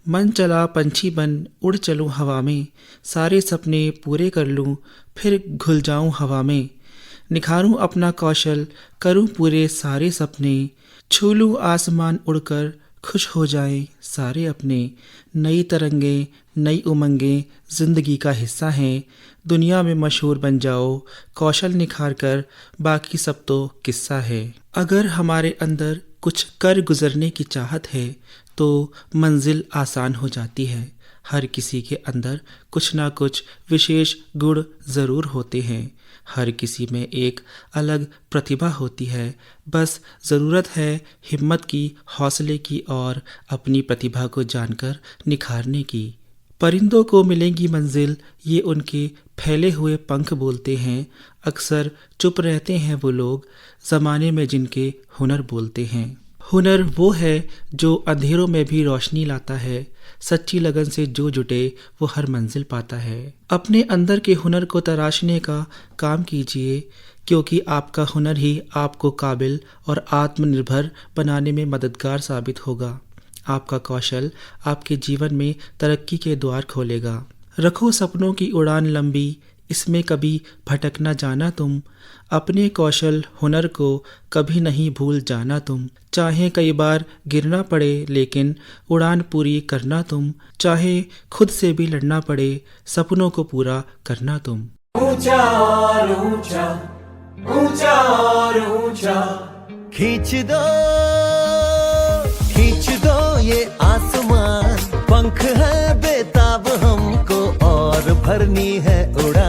मन चला पंछी बन उड़ चलूं हवा में, सारे सपने पूरे कर लूं फिर घुल जाऊं हवा में। निखारूं अपना कौशल करूं पूरे सारे सपने, छू लूं आसमान उड़कर खुश हो जाएं सारे अपने। नई तरंगे नई उमंगें जिंदगी का हिस्सा हैं, दुनिया में मशहूर बन जाओ कौशल निखार कर, बाकी सब तो किस्सा है। अगर हमारे अंदर कुछ कर गुजरने की चाहत है तो मंजिल आसान हो जाती है। हर किसी के अंदर कुछ ना कुछ विशेष गुण ज़रूर होते हैं, हर किसी में एक अलग प्रतिभा होती है। बस ज़रूरत है हिम्मत की, हौसले की और अपनी प्रतिभा को जानकर निखारने की। परिंदों को मिलेंगी मंजिल, ये उनके फैले हुए पंख बोलते हैं। अक्सर चुप रहते हैं वो लोग ज़माने में जिनके हुनर बोलते हैं। हुनर वो है जो अंधेरों में भी रोशनी लाता है, सच्ची लगन से जो जुटे वो हर मंजिल पाता है। अपने अंदर के हुनर को तराशने का काम कीजिए, क्योंकि आपका हुनर ही आपको काबिल और आत्मनिर्भर बनाने में मददगार साबित होगा। आपका कौशल आपके जीवन में तरक्की के द्वार खोलेगा। रखो सपनों की उड़ान लंबी, इसमें कभी भटक न जाना तुम। अपने कौशल हुनर को कभी नहीं भूल जाना तुम। चाहे कई बार गिरना पड़े लेकिन उड़ान पूरी करना तुम। चाहे खुद से भी लड़ना पड़े सपनों को पूरा करना तुम। ऊंचा और ऊंचा, ऊंचा और ऊंचा, खींच दो ये आसमान, पंख है बेताब हमको और भरनी है उड़ान।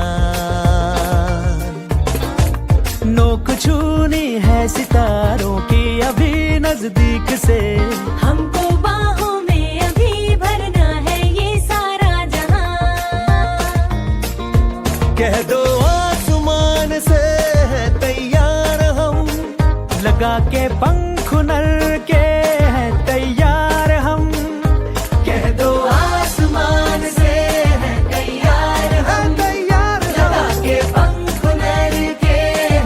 नोक छूनी है सितारों की अभी नजदीक से, हमको बाहों में अभी भरना है ये सारा जहां। कह दो आसमान से है तैयार हम, लगा के पंख हुनर के हैं तैयार हम। कह दो आसमान से है तैयार हम, लगा के पंख हुनर के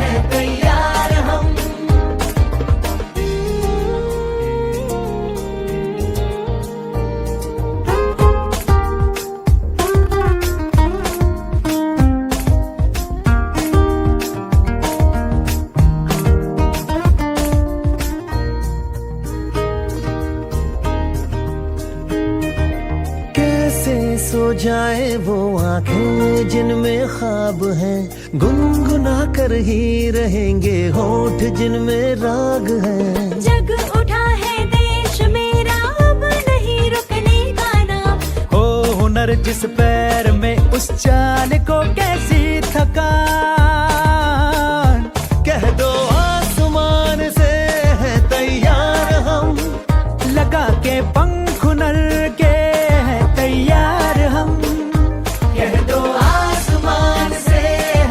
हैं तैयार हम। सो जाए वो आंखें जिनमें ख्वाब हैं, गुनगुना कर ही रहेंगे होठ जिनमें राग है। जग उठा है देश मेरा, अब नहीं रुकने का नाम। हो हुनर जिस पैर में उस चाल को कैसी थकान। कह दो आसमान से है तैयार हम, लगा के पंख हुनर के हैं तैयार हम। कह दो आसमान से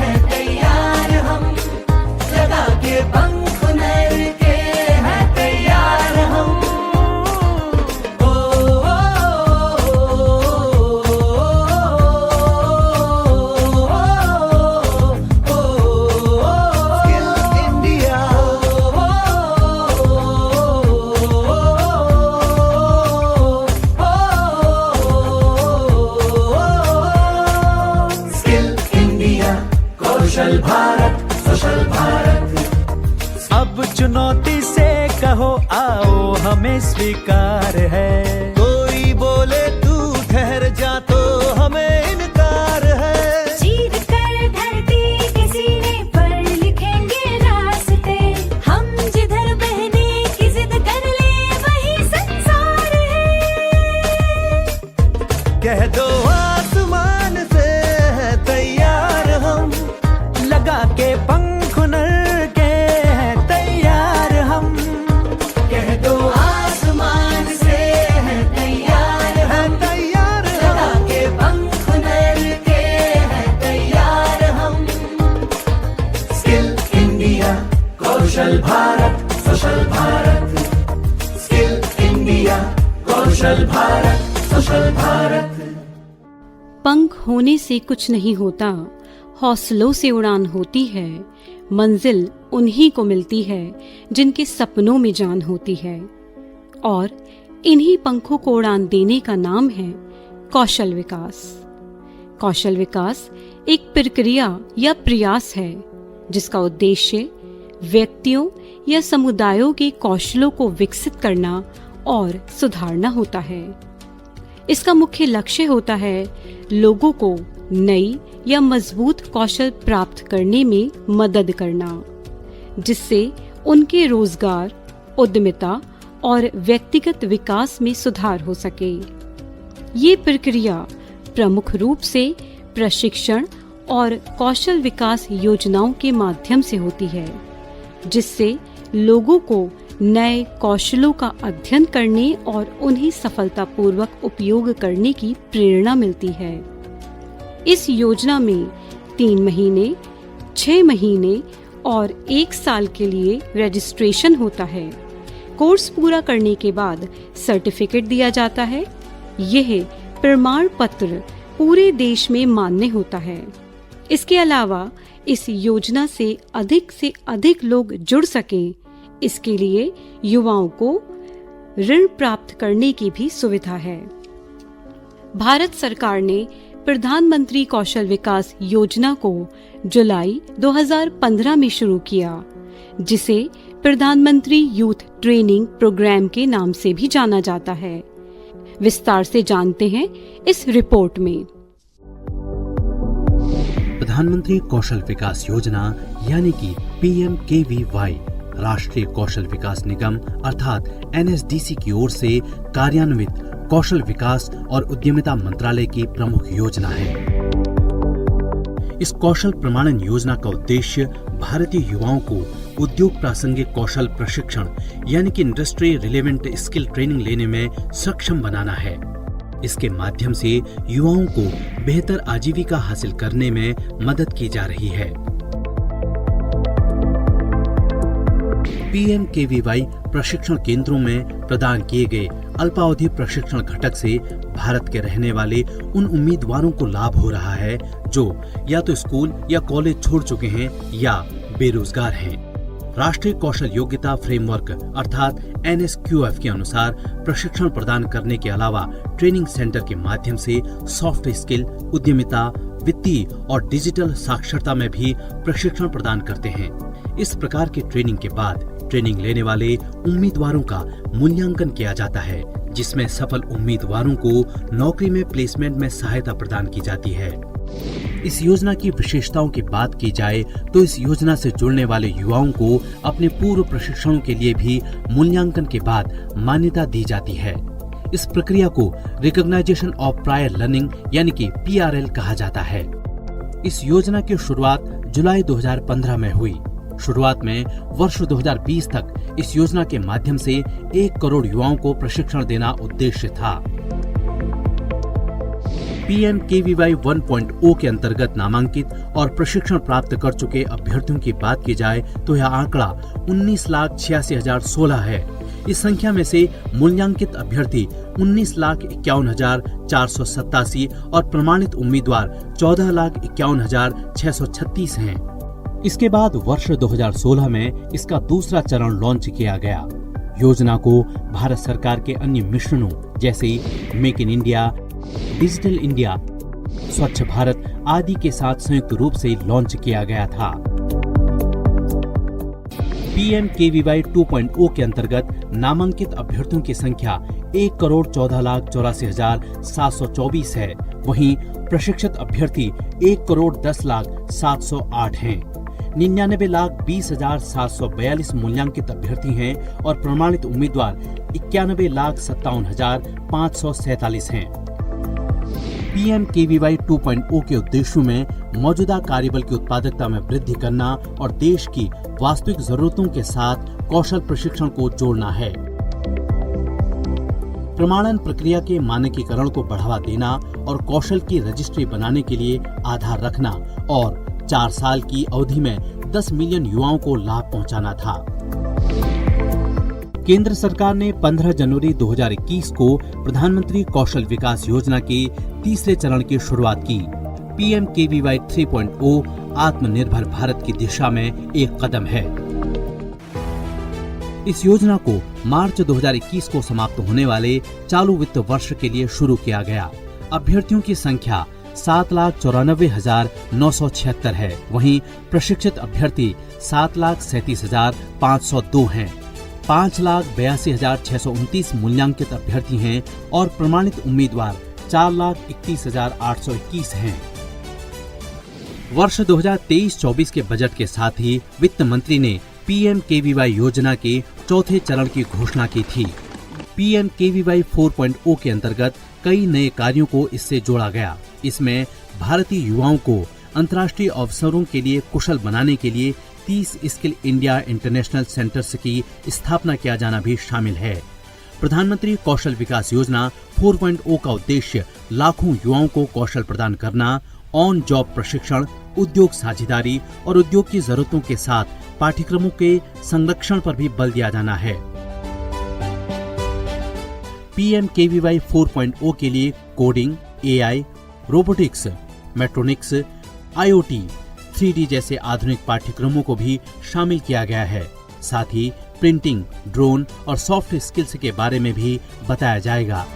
है तैयार हम, लगा के पंख हुनर के हैं तैयार हम। ओ, skill India, skill India, Kaushal Bharat, social Bharat. अब चुनौती से कहो आओ हमें स्वीकार है, कोई बोले तू ठहर जा तो हमें इनकार है। चीर कर धरती के सीने पर लिखेंगे रास्ते, हम जिधर बहने की जिद कर ले वही संसार है। कह दो आसमान से है तैयार हम, लगा के पंख हुनर के हैं तैयार हम। कह दो आसमान से है तैयार हम, लगा के पंख हुनर के हैं तैयार हम। Skill India, Kaushal Bharat, social Bharat. Skill India, Kaushal Bharat, social Bharat. पंख होने से कुछ नहीं होता, हौसलों से उड़ान होती है। मंजिल उन्हीं को मिलती है जिनके सपनों में जान होती है। और इन्हीं पंखों को उड़ान देने का नाम है कौशल विकास। कौशल विकास एक प्रक्रिया या प्रयास है जिसका उद्देश्य व्यक्तियों या समुदायों के कौशलों को विकसित करना और सुधारना होता है। इसका मुख्य लक्ष्य होता है लोगों को नई या मजबूत कौशल प्राप्त करने में मदद करना, जिससे उनके रोजगार, उद्यमिता और व्यक्तिगत विकास में सुधार हो सके। ये प्रक्रिया प्रमुख रूप से प्रशिक्षण और कौशल विकास योजनाओं के माध्यम से होती है, जिससे लोगों को नए कौशलों का अध्ययन करने और उन्हें सफलतापूर्वक उपयोग करने की प्रेरणा मिलती है। इस योजना में 3 महीने, 6 महीने और 1 साल के लिए रजिस्ट्रेशन होता है। कोर्स पूरा करने के बाद सर्टिफिकेट दिया जाता है। यह प्रमाण पत्र पूरे देश में मान्य होता है। इसके अलावा इस योजना से अधिक लोग जुड़ सकें, इसके लिए युवाओं को ऋण प्राप्त करने की भी सुविधा है। भारत सरकार ने प्रधानमंत्री कौशल विकास योजना को जुलाई 2015 में शुरू किया, जिसे प्रधानमंत्री यूथ ट्रेनिंग प्रोग्राम के नाम से भी जाना जाता है। विस्तार से जानते हैं इस रिपोर्ट में। प्रधानमंत्री कौशल विकास योजना यानी कि PMKVY राष्ट्रीय कौशल विकास निगम अर्थात NSDC की ओर से कार्यान्वित कौशल विकास और उद्यमिता मंत्रालय की प्रमुख योजना है। इस कौशल प्रमाणन योजना का उद्देश्य भारतीय युवाओं को उद्योग प्रासंगिक कौशल प्रशिक्षण यानी कि इंडस्ट्री रिलेवेंट स्किल ट्रेनिंग लेने में सक्षम बनाना है। इसके माध्यम से युवाओं को बेहतर आजीविका हासिल करने में मदद की जा रही है। PMKVY प्रशिक्षण केंद्रों में प्रदान किए गए अल्पावधि प्रशिक्षण घटक से भारत के रहने वाले उन उम्मीदवारों को लाभ हो रहा है जो या तो स्कूल या कॉलेज छोड़ चुके हैं या बेरोजगार हैं। राष्ट्रीय कौशल योग्यता फ्रेमवर्क अर्थात NSQF के अनुसार प्रशिक्षण प्रदान करने के अलावा ट्रेनिंग सेंटर के माध्यम से सॉफ्ट स्किल, उद्यमिता, वित्तीय और डिजिटल साक्षरता में भी प्रशिक्षण प्रदान करते हैं। इस प्रकार की ट्रेनिंग के बाद ट्रेनिंग लेने वाले उम्मीदवारों का मूल्यांकन किया जाता है, जिसमें सफल उम्मीदवारों को नौकरी में प्लेसमेंट में सहायता प्रदान की जाती है। इस योजना की विशेषताओं की बात की जाए तो इस योजना से जुड़ने वाले युवाओं को अपने पूर्व प्रशिक्षणों के लिए भी मूल्यांकन के बाद मान्यता दी जाती है। इस प्रक्रिया को रिकॉग्नाइजेशन ऑफ प्रायर लर्निंग यानी कि PRL कहा जाता है। इस योजना की शुरुआत जुलाई 2015 में हुई। शुरुआत में वर्ष 2020 तक इस योजना के माध्यम से 1 करोड़ युवाओं को प्रशिक्षण देना उद्देश्य था। PMKVY 1.0 के अंतर्गत नामांकित और प्रशिक्षण प्राप्त कर चुके अभ्यर्थियों की बात की जाए तो यह आंकड़ा 19,86,016 है। इस संख्या में से मूल्यांकित अभ्यर्थी 19,51,487 और प्रमाणित उम्मीदवार 14,51,636 हैं। इसके बाद वर्ष 2016 में इसका दूसरा चरण लॉन्च किया गया। योजना को भारत सरकार के अन्य मिशनों जैसे make in India, digital India, स्वच्छ भारत आदि के साथ संयुक्त रूप से लॉन्च किया गया था। PMKVY 2.0 के अंतर्गत नामांकित अभ्यर्थियों की संख्या 1,14,84,724 है। वहीं प्रशिक्षित अभ्यर्थी 1,10,10,708 हैं। 99,20,742 मूल्यांकित अभ्यर्थी हैं और प्रमाणित उम्मीदवार 91,57,547 हैं। PMKVY 2.0 के उद्देश्यों में मौजूदा कार्यबल की उत्पादकता में वृद्धि करना और देश की वास्तविक जरूरतों के साथ कौशल प्रशिक्षण को जोड़ना है। प्रमाणन प्रक्रिया के मानकीकरण को बढ़ावा देना और कौशल की रजिस्ट्री बनाने के लिए आधार रखना और 4 साल की अवधि में 10 मिलियन युवाओं को लाभ पहुंचाना था। केंद्र सरकार ने 15 जनवरी 2021 को प्रधानमंत्री कौशल विकास योजना के तीसरे चरण की शुरुआत की। PMKVY 3.0 आत्मनिर्भर भारत की दिशा में एक कदम है। इस योजना को मार्च 2021 को समाप्त होने वाले चालू वित्त वर्ष के लिए शुरू किया गया। अभ्यर्थियों की संख्या 7,94,976 है। वहीं प्रशिक्षित अभ्यर्थी 7,37,502 हैं। 5,82,629 मूल्यांकित अभ्यर्थी हैं और प्रमाणित उम्मीदवार 4,31,821 हैं। वर्ष 2023-24 के बजट के साथ ही वित्त मंत्री ने PMKVY योजना के चौथे चरण की घोषणा की थी। PMKVY 4.0 के अंतर्गत कई नए कार्यों को इससे जोड़ा गया। इसमें भारतीय युवाओं को अंतर्राष्ट्रीय अवसरों के लिए कुशल बनाने के लिए 30 स्किल इंडिया इंटरनेशनल सेंटर्स की स्थापना किया जाना भी शामिल है। प्रधानमंत्री कौशल विकास योजना 4.0 का उद्देश्य लाखों युवाओं को कौशल प्रदान करना, ऑन जॉब प्रशिक्षण, उद्योग साझेदारी और उद्योग की जरूरतों के साथ पाठ्यक्रमों के संरक्षण पर भी बल दिया जाना है। PMKVY 4.0 के लिए coding, AI, robotics, mechatronics, IoT, 3D जैसे आधुनिक पाठ्यक्रमों को भी शामिल किया गया है। साथ ही प्रिंटिंग, ड्रोन और सॉफ्ट स्किल्स के बारे में भी बताया जाएगा।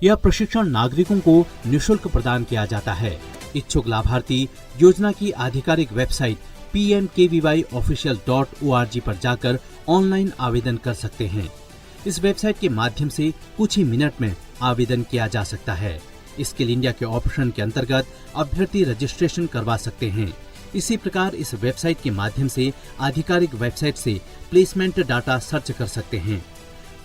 यह प्रशिक्षण नागरिकों को निःशुल्क प्रदान किया जाता है। इच्छुक लाभार्थी योजना की आधिकारिक वेबसाइट pmkvyofficial.org पर जाकर ऑनलाइन आवेदन कर सकते हैं। इस वेबसाइट के माध्यम से कुछ ही मिनट में आवेदन किया जा सकता है। स्किल इंडिया के ऑप्शन के अंतर्गत अभ्यर्थी रजिस्ट्रेशन करवा सकते हैं। इसी प्रकार इस वेबसाइट के माध्यम से आधिकारिक वेबसाइट से प्लेसमेंट डाटा सर्च कर सकते हैं।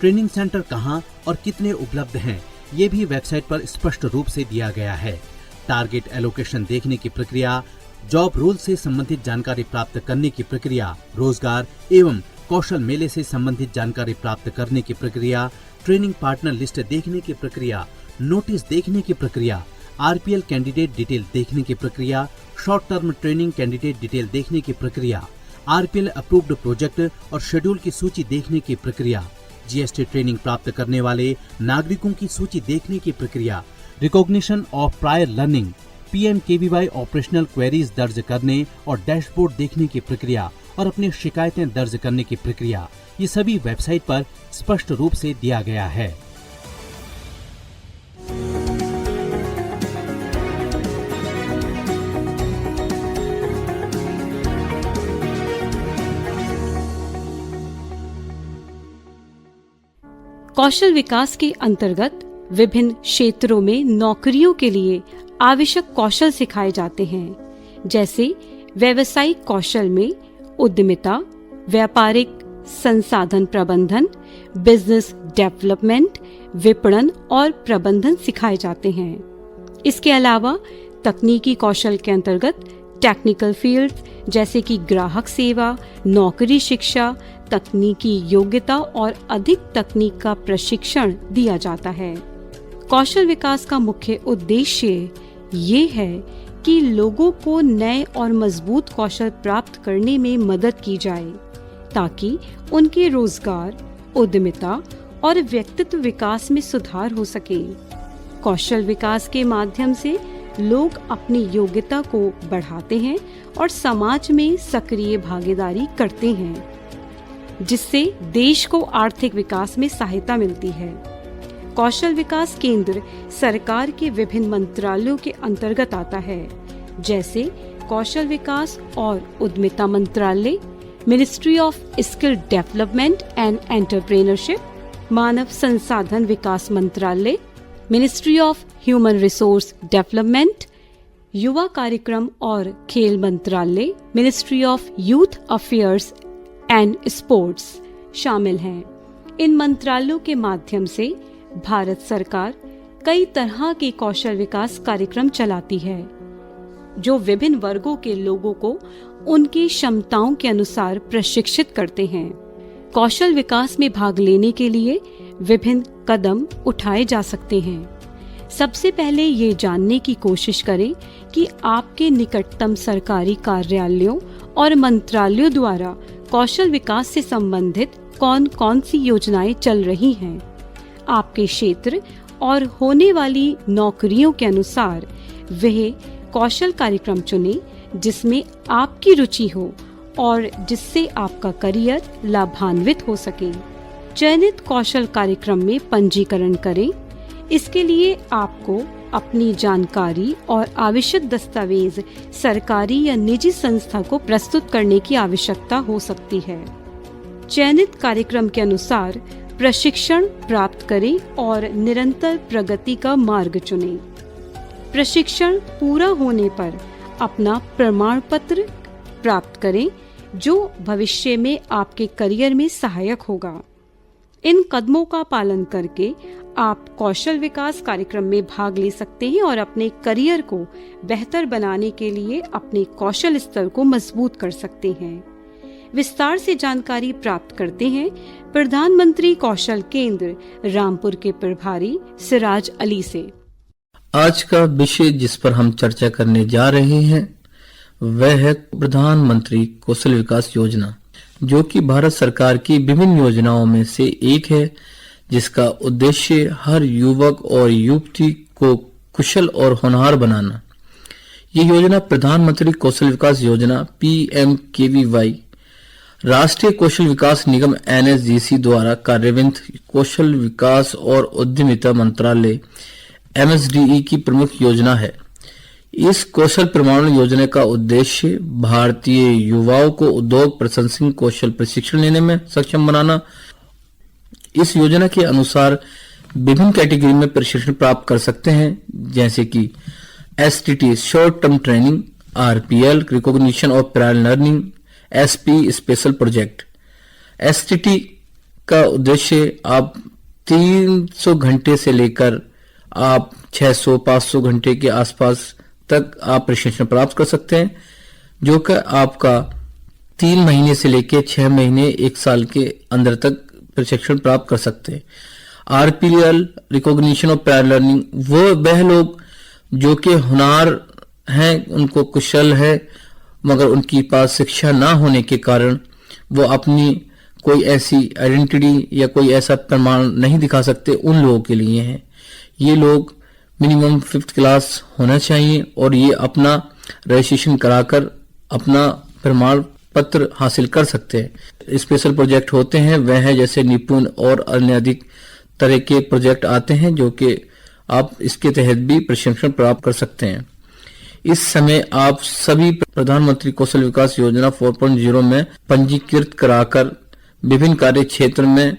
ट्रेनिंग सेंटर कहां और कितने उपलब्ध हैं, ये भी वेबसाइट पर स्पष्ट रूप से दिया गया है। टारगेट एलोकेशन देखने की प्रक्रिया, जॉब रोल से संबंधित जानकारी प्राप्त करने की प्रक्रिया, रोजगार एवं कौशल मेले से संबंधित जानकारी प्राप्त करने की प्रक्रिया, ट्रेनिंग पार्टनर लिस्ट देखने की प्रक्रिया, नोटिस देखने की प्रक्रिया, RPL कैंडिडेट डिटेल देखने की प्रक्रिया, short term training candidate detail देखने की प्रक्रिया, RPL अप्रूव्ड प्रोजेक्ट और शेड्यूल की सूची देखने की प्रक्रिया, GST ट्रेनिंग प्राप्त करने वाले नागरिकों की सूची देखने की प्रक्रिया, recognition of prior learning, PMKVY operational queries दर्ज करने और डैशबोर्ड देखने की प्रक्रिया और अपनी शिकायतें दर्ज करने की प्रक्रिया, ये सभी वेबसाइट पर स्पष्ट रूप से दिया गया है। कौशल विकास के अंतर्गत विभिन्न क्षेत्रों में नौकरियों के लिए आवश्यक कौशल सिखाए जाते हैं, जैसे व्यावसायिक कौशल में उद्यमिता, व्यापारिक संसाधन प्रबंधन, बिजनेस डेवलपमेंट, विपणन और प्रबंधन सिखाए जाते हैं। इसके अलावा तकनीकी कौशल के अंतर्गत टेक्निकल फील्ड जैसे कि ग्राहक सेवा, नौकरी शिक्षा, तकनीकी योग्यता और अधिक तकनीक का प्रशिक्षण दिया जाता है। कौशल विकास का मुख्य उद्देश्य ये है कि लोगों को नए और मजबूत कौशल प्राप्त करने में मदद की जाए ताकि उनके रोजगार, उद्यमिता और व्यक्तित्व विकास में सुधार हो सके। कौशल विकास के माध्यम से लोग अपनी योग्यता को बढ़ाते हैं और समाज में सक्रिय भागीदारी करते हैं, जिससे देश को आर्थिक विकास में सहायता मिलती है। कौशल विकास केंद्र सरकार के विभिन्न मंत्रालयों के अंतर्गत आता है, जैसे कौशल विकास और उद्यमिता मंत्रालय, ministry of skill development and entrepreneurship, मानव संसाधन विकास मंत्रालय, ministry of human resource development, युवा कार्यक्रम और खेल मंत्रालय, ministry of youth affairs and sports शामिल हैं। इन मंत्रालयों के माध्यम से भारत सरकार कई तरह के कौशल विकास कार्यक्रम चलाती है, जो विभिन्न वर्गों के लोगों को उनकी क्षमताओं के अनुसार प्रशिक्षित करते हैं। कौशल विकास में भाग लेने के लिए विभिन्न कदम उठाए जा सकते हैं। सबसे पहले ये जानने की कोशिश करें कि आपके निकटतम सरकारी कार्यालयों और मंत्रालयों द्वारा कौशल विकास से संबंधित कौन कौन सी योजनाएं चल रही हैं। आपके क्षेत्र और होने वाली नौकरियों के अनुसार वह कौशल कार्यक्रम चुनें जिसमें आपकी रुचि हो और जिससे आपका करियर लाभान्वित हो सके। चयनित कौशल कार्यक्रम में पंजीकरण करें। इसके लिए आपको अपनी जानकारी और आवश्यक दस्तावेज सरकारी या निजी संस्था को प्रस्तुत करने की आवश्यकता हो सकती है। चयनित कार्यक्रम के अनुसार प्रशिक्षण प्राप्त करें और निरंतर प्रगति का मार्ग चुनें। प्रशिक्षण पूरा होने पर अपना प्रमाण पत्र प्राप्त करें जो भविष्य में आपके करियर में सहायक होगा। इन कदमों का पालन करके आप कौशल विकास कार्यक्रम में भाग ले सकते हैं और अपने करियर को बेहतर बनाने के लिए अपने कौशल स्तर को मजबूत कर सकते हैं। विस्तार से जानकारी प्राप्त करते हैं प्रधानमंत्री कौशल केंद्र रामपुर के प्रभारी सिराज अली से। आज का विषय जिस पर हम चर्चा करने जा रहे हैं वह है प्रधानमंत्री कौशल विकास योजना, जो कि भारत सरकार की विभिन्न योजनाओं में से एक है, जिसका उद्देश्य हर युवक और युवती को कुशल और होनहार बनाना। ये योजना प्रधानमंत्री कौशल विकास योजना PMKVY राष्ट्रीय कौशल विकास निगम NSGC द्वारा कार्यान्वित कौशल विकास और उद्यमिता मंत्रालय MSDE की प्रमुख योजना है। इस कौशल प्रमाणन योजना का उद्देश्य भारतीय युवाओं को उद्योग प्रशंसनिक कौशल प्रशिक्षण लेने में सक्षम बनाना। इस योजना के अनुसार विभिन्न कैटेगरी में प्रशिक्षण प्राप्त कर सकते हैं, जैसे कि STT short term training, RPL recognition of prior learning, SP special project. STT का उद्देश्य आप 300 घंटे से लेकर आप 600-500 घंटे के आसपास तक आप प्रशिक्षण प्राप्त कर सकते हैं, जो कि आपका 3 महीने से लेकर 6 महीने 1 साल के अंदर तक प्रशिक्षण प्राप्त कर सकते हैं। RPL recognition of prior learning, वह लोग जो कि होनहार हैं, उनको कुशल है, मगर उनके पास शिक्षा ना होने के कारण वो अपनी कोई ऐसी आइडेंटिटी या कोई ऐसा प्रमाण नहीं दिखा सकते, उन लोगों के लिए है। ये लोग मिनिमम 5th क्लास होना चाहिए और ये अपना रजिस्ट्रेशन कराकर अपना प्रमाण पत्र हासिल कर सकते हैं। स्पेशल प्रोजेक्ट होते हैं वह है जैसे निपुण और अन्य अधिक तरह के प्रोजेक्ट आते हैं, जो कि आप इसके तहत भी प्रशिक्षण प्राप्त कर सकते हैं। इस समय आप सभी प्रधानमंत्री कौशल विकास योजना 4.0 में पंजीकृत कराकर विभिन्न कार्य क्षेत्र में,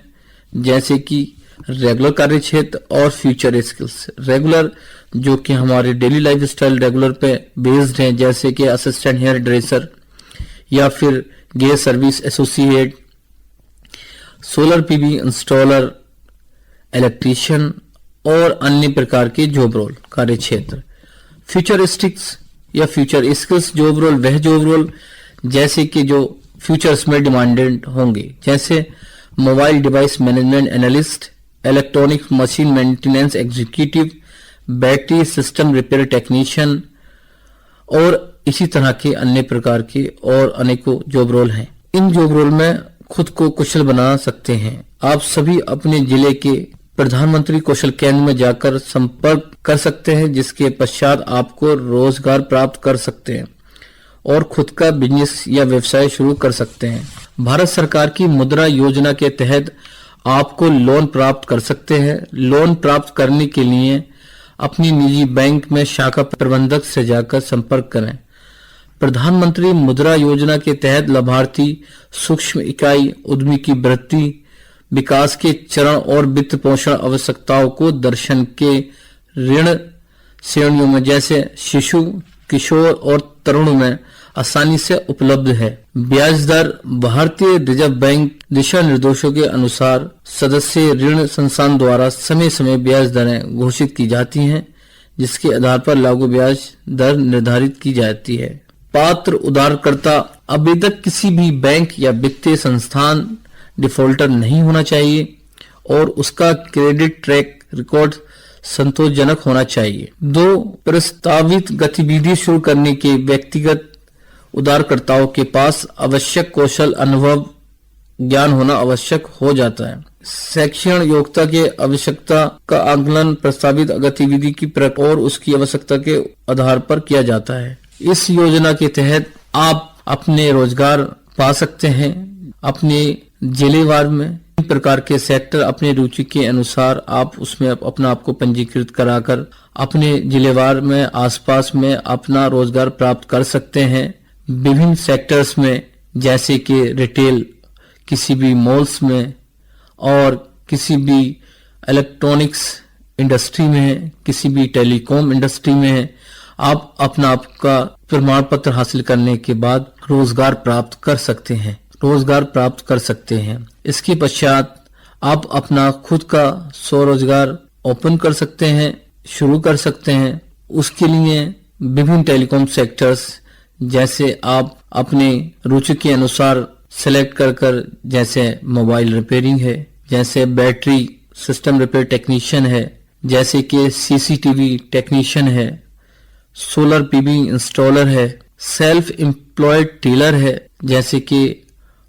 जैसे कि रेगुलर कार्य क्षेत्र और फ्यूचर स्किल्स। रेगुलर जो कि हमारे डेली लाइफ स्टाइल रेगुलर पे बेस्ड हैं, जैसे कि असिस्टेंट हेयर ड्रेसर या फिर gas service associate, solar PV installer, electrician और अन्य प्रकार के जॉब रोल कार्य क्षेत्र। फ्यूचरिस्टिक्स या फ्यूचर स्किल्स जॉब रोल, वह जॉब रोल जैसे कि जो फ्यूचर्स में डिमांडेड होंगे, जैसे mobile device management analyst, electronic machine maintenance executive, battery system repair technician और इसी तरह के अन्य प्रकार के और अनेकों जॉब रोल हैं। इन जॉब रोल में खुद को कुशल बना सकते हैं। आप सभी अपने जिले के प्रधानमंत्री कौशल केंद्र में जाकर संपर्क कर सकते हैं, जिसके पश्चात आपको रोजगार प्राप्त कर सकते हैं और खुद का बिजनेस या व्यवसाय शुरू कर सकते हैं। भारत सरकार की मुद्रा योजना के तहत आपको लोन प्राप्त कर सकते हैं। लोन प्राप्त करने के लिए अपनी निजी बैंक में शाखा प्रबंधक से जाकर संपर्क करें। प्रधानमंत्री मुद्रा योजना के तहत लाभार्थी सूक्ष्म इकाई उद्यमी की वृद्धि, विकास के चरण और वित्त पोषण आवश्यकताओं को दर्शन के ऋण श्रेणियों में, जैसे शिशु, किशोर और तरुण में आसानी से उपलब्ध है। ब्याज दर भारतीय रिजर्व बैंक दिशा निर्देशों के अनुसार सदस्य ऋण संस्थान द्वारा समय समय ब्याज दरें घोषित की जाती हैं, जिसके आधार पर लागू ब्याज दर निर्धारित की जाती है। पात्र उधारकर्ता अभी तक किसी भी बैंक या वित्तीय संस्थान डिफॉल्टर नहीं होना चाहिए और उसका क्रेडिट ट्रैक रिकॉर्ड संतोषजनक होना चाहिए। 2 प्रस्तावित गतिविधि शुरू करने के व्यक्तिगत उधारकर्ताओं के पास आवश्यक कौशल, अनुभव, ज्ञान होना आवश्यक हो जाता है। शैक्षणिक योग्यता के आवश्यकता का आकलन प्रस्तावित गतिविधि की प्रकृति और उसकी आवश्यकता के आधार पर किया जाता है। इस योजना के तहत आप अपने रोजगार पा सकते हैं अपने जिलेवार में। प्रकार के सेक्टर अपने रुचि के अनुसार आप उसमें अपना आपको पंजीकृत कराकर अपने जिलेवार में आसपास में अपना रोजगार प्राप्त कर सकते हैं। विभिन्न सेक्टर्स में जैसे कि रिटेल, किसी भी मॉल्स में और किसी भी इलेक्ट्रॉनिक्स इंडस्ट्री में है, किसी भी टेलीकॉम इंडस्ट्री में है, आप अपना आपका प्रमाण पत्र हासिल करने के बाद रोजगार प्राप्त कर सकते हैं। इसके पश्चात आप अपना खुद का स्वरोजगार ओपन कर सकते हैं, शुरू कर सकते हैं। उसके लिए विभिन्न टेलीकॉम सेक्टर्स जैसे आप अपने रुचि के अनुसार सेलेक्ट कर जैसे मोबाइल रिपेयरिंग है, जैसे बैटरी सिस्टम रिपेयर टेक्नीशियन है, जैसे कि सीसीटीवी टेक्नीशियन है, सोलर पीवी इंस्टॉलर है, सेल्फ एम्प्लॉयड टेलर है, जैसे कि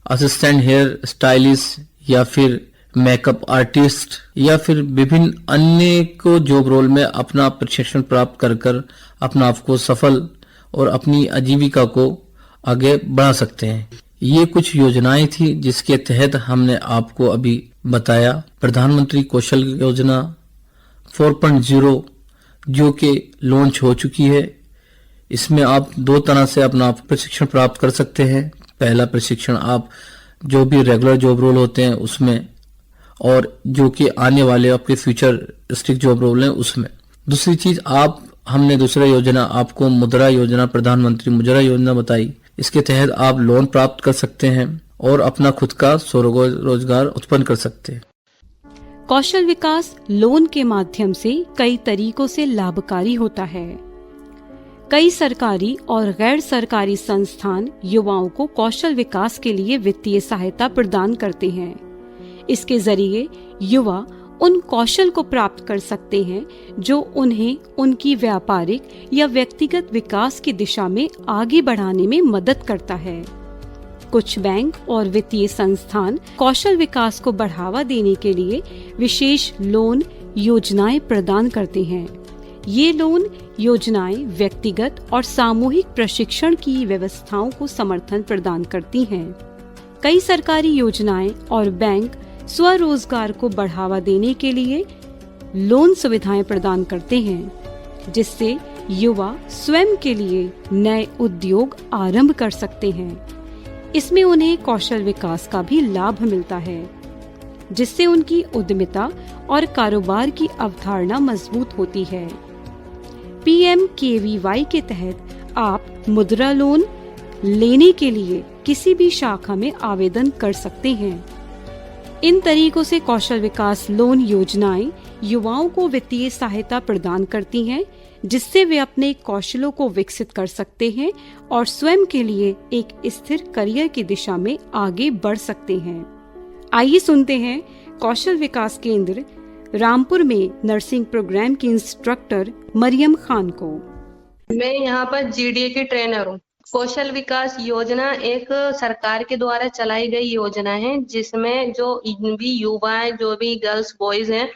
असिस्टेंट हेयर स्टाइलिस्ट या फिर मेकअप आर्टिस्ट, या फिर विभिन्न अन्य को जॉब रोल में अपना प्रशिक्षण प्राप्त कर अपना आपको सफल और अपनी आजीविका को आगे बढ़ा सकते हैं। ये कुछ योजनाएं थी जिसके तहत हमने आपको अभी बताया। प्रधानमंत्री कौशल योजना 4.0 जो कि लॉन्च हो चुकी है, इसमें आप दो तरह से अपना प्रशिक्षण प्राप्त कर सकते हैं। पहला प्रशिक्षण आप जो भी रेगुलर जॉब रोल होते हैं उसमें, और जो कि आने वाले आपके फ्यूचरिस्टिक जॉब रोल हैं उसमें। दूसरी चीज हमने दूसरा योजना आपको मुद्रा योजना, प्रधानमंत्री मुद्रा योजना बताई। इसके तहत आप लोन प्राप्त कर सकते हैं और अपना खुद का स्वरोजगार उत्पन्न कर सकते हैं। कौशल विकास लोन के माध्यम से कई तरीकों से लाभकारी होता है। कई सरकारी और गैर सरकारी संस्थान युवाओं को कौशल विकास के लिए वित्तीय सहायता प्रदान करते हैं। इसके जरिए युवा उन कौशल को प्राप्त कर सकते हैं जो उन्हें उनकी व्यापारिक या व्यक्तिगत विकास की दिशा में आगे बढ़ाने में मदद करता है। कुछ बैंक और वित्तीय संस्थान कौशल विकास को बढ़ावा देने के लिए विशेष लोन योजनाएं प्रदान करते हैं। ये लोन योजनाएं व्यक्तिगत और सामूहिक प्रशिक्षण की व्यवस्थाओं को समर्थन प्रदान करती हैं। कई सरकारी योजनाएं और बैंक स्वरोजगार को बढ़ावा देने के लिए लोन सुविधाएं प्रदान करते हैं, जिससे युवा स्वयं के लिए नए उद्योग आरंभ कर सकते हैं। इसमें उन्हें कौशल विकास का भी लाभ मिलता है, जिससे उनकी उद्यमिता और कारोबार की अवधारणा मजबूत होती है। PMKVY के तहत आप मुद्रा लोन लेने के लिए किसी भी शाखा में आवेदन कर सकते हैं। इन तरीकों से कौशल विकास लोन योजनाएं युवाओं को वित्तीय सहायता प्रदान करती हैं, जिससे वे अपने कौशलों को विकसित कर सकते हैं और स्वयं के लिए एक स्थिर करियर की दिशा में आगे बढ़ सकते हैं। आइए सुनते हैं कौशल विकास केंद्र रामपुर में नर्सिंग प्रोग्राम की इंस्ट्रक्टर मरियम खान को। मैं यहाँ पर GDA की ट्रेनर हूँ। कौशल विकास योजना एक सरकार के द्वारा चलाई गई योजना है, जिसमें जो भी युवा है, जो भी गर्ल्स बॉयज हैं,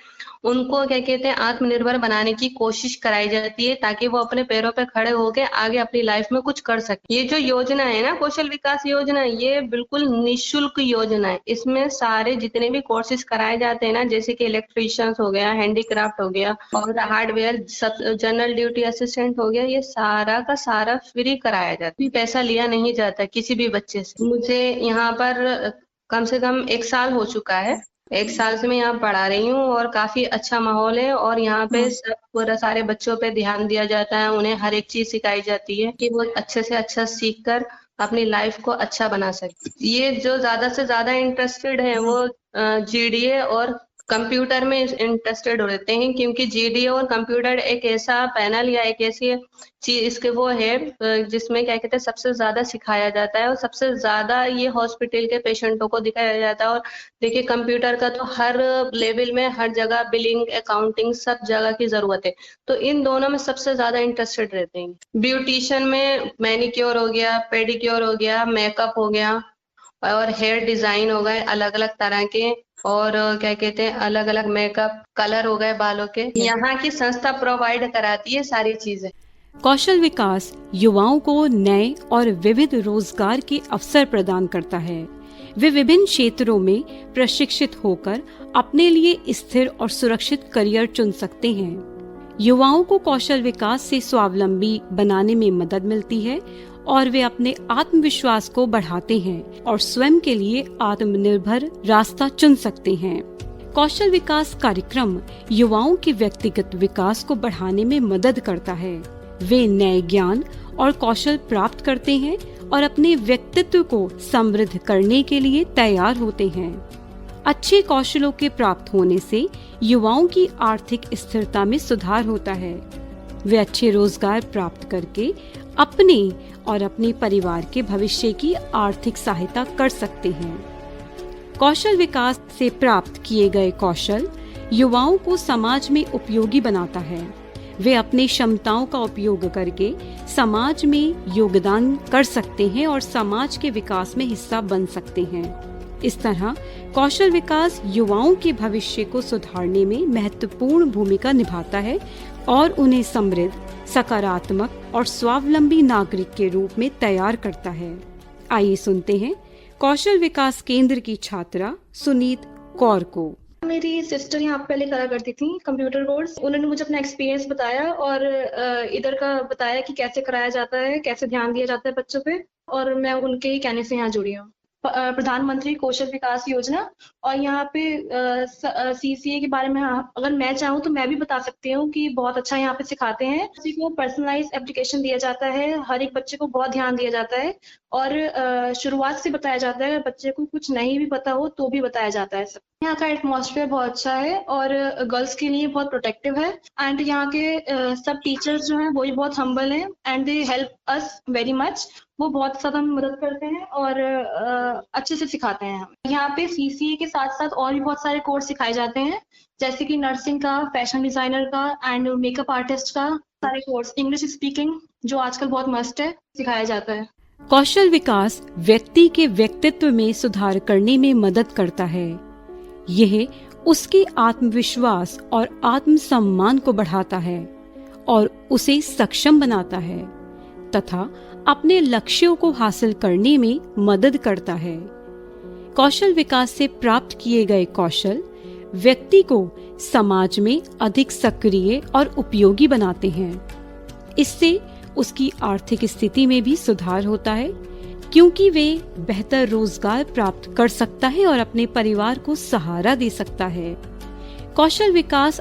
उनको क्या कहते हैं आत्मनिर्भर बनाने की कोशिश कराई जाती है, ताकि वो अपने पैरों पे खड़े होकर आगे अपनी लाइफ में कुछ कर सके। ये जो योजना है ना, कौशल विकास योजना, ये बिल्कुल निःशुल्क योजना है। इसमें सारे जितने भी कोर्सेज कराए जाते हैं ना, जैसे कि इलेक्ट्रीशियंस हो गया, हैंडीक्राफ्ट हो गया और हार्डवेयर, जनरल ड्यूटी असिस्टेंट हो गया, ये सारा का सारा फ्री कराया जाता है, पैसा लिया नहीं जाता किसी भी बच्चे से। मुझे यहाँ पर कम से कम 1 साल हो चुका है। 1 साल से मैं यहाँ पढ़ा रही हूँ और काफी अच्छा माहौल है, और यहाँ पे सब पूरा सारे बच्चों पे ध्यान दिया जाता है। उन्हें हर एक चीज सिखाई जाती है कि वो अच्छे से अच्छा सीख कर अपनी लाइफ को अच्छा बना सके। ये जो ज्यादा से ज्यादा इंटरेस्टेड है वो GDA और कंप्यूटर में इंटरेस्टेड रहते हैं, क्योंकि GDA और कंप्यूटर एक ऐसा पैनल या एक ऐसी चीज इसके वो है जिसमें क्या कहते हैं सबसे ज्यादा सिखाया जाता है और सबसे ज्यादा ये हॉस्पिटल के पेशेंटों को दिखाया जाता है। और देखिए कंप्यूटर का तो हर लेवल में, हर जगह बिलिंग, अकाउंटिंग, सब जगह की जरूरत है, तो इन दोनों में सबसे ज्यादा इंटरेस्टेड रहते हैं। ब्यूटिशियन में मैनिक्योर हो गया, पेडिक्योर हो गया, मेकअप हो गया और हेयर डिजाइन हो गए अलग अलग तरह के, और क्या कहते हैं अलग अलग मेकअप कलर हो गए बालों के। यहाँ की संस्था प्रोवाइड कराती है सारी चीजें। कौशल विकास युवाओं को नए और विविध रोजगार के अवसर प्रदान करता है। वे विभिन्न क्षेत्रों में प्रशिक्षित होकर अपने लिए स्थिर और सुरक्षित करियर चुन सकते हैं। युवाओं को कौशल विकास से स्वावलंबी बनाने में मदद मिलती है और वे अपने आत्मविश्वास को बढ़ाते हैं और स्वयं के लिए आत्मनिर्भर रास्ता चुन सकते हैं। कौशल विकास कार्यक्रम युवाओं के व्यक्तिगत विकास को बढ़ाने में मदद करता है। वे नए ज्ञान और कौशल प्राप्त करते हैं और अपने व्यक्तित्व को समृद्ध करने के लिए तैयार होते हैं। अच्छे कौशलों के प्राप्त होने से युवाओं की आर्थिक स्थिरता में सुधार होता है। वे अच्छे रोजगार प्राप्त करके अपने और अपने परिवार के भविष्य की आर्थिक सहायता कर सकते हैं। कौशल विकास से प्राप्त किए गए कौशल युवाओं को समाज में उपयोगी बनाता है। वे अपनी क्षमताओं का उपयोग करके समाज में योगदान कर सकते हैं और समाज के विकास में हिस्सा बन सकते हैं। इस तरह कौशल विकास युवाओं के भविष्य को सुधारने में महत्वपूर्ण भूमिका निभाता है और उन्हें समृद्ध, सकारात्मक और स्वावलंबी नागरिक के रूप में तैयार करता है। आइए सुनते हैं कौशल विकास केंद्र की छात्रा सुनीत कौर को। मेरी सिस्टर यहाँ पहले करा करती थी कंप्यूटर कोर्स। उन्होंने मुझे अपना एक्सपीरियंस बताया और इधर का बताया कि कैसे कराया जाता है, कैसे ध्यान दिया जाता है बच्चों पे, और मैं उनके ही कहने से यहाँ जुड़ी हूँ। प्रधानमंत्री कौशल विकास योजना, और यहाँ पे CCA के बारे में अगर मैं चाहूँ तो मैं भी बता सकती हूँ कि बहुत अच्छा यहाँ पे सिखाते हैं। किसी को पर्सनलाइज एप्लीकेशन दिया जाता है, हर एक बच्चे को बहुत ध्यान दिया जाता है और शुरुआत से बताया जाता है। बच्चे को कुछ नहीं भी पता हो तो भी बताया जाता है सब। यहाँ का एटमॉस्फेयर बहुत अच्छा है और गर्ल्स के लिए बहुत प्रोटेक्टिव है। एंड यहाँ के सब टीचर्स जो हैं वो भी बहुत हम्बल हैं and they help us very much. वो बहुत ज्यादा मदद करते हैं और अच्छे से सिखाते हैं। यहाँ पे CCA के साथ साथ और भी बहुत सारे कोर्स सिखाए जाते हैं, जैसे कि नर्सिंग का, फैशन डिजाइनर का एंड मेकअप आर्टिस्ट का सारे कोर्स। इंग्लिश स्पीकिंग जो आजकल बहुत मस्ट है, सिखाया जाता है। कौशल विकास व्यक्ति के व्यक्तित्व में सुधार करने में मदद करता है। यह उसके आत्मविश्वास और आत्मसम्मान को बढ़ाता है और उसे सक्षम बनाता है तथा अपने लक्ष्यों को हासिल करने में मदद करता है। कौशल विकास से प्राप्त किए गए कौशल व्यक्ति को समाज में अधिक सक्रिय और उपयोगी बनाते हैं। इससे उसकी आर्थिक स्थिति में भी सुधार होता है, क्योंकि वे बेहतर रोजगार प्राप्त कर सकता है और अपने परिवार को सहारा दे सकता है। कौशल विकास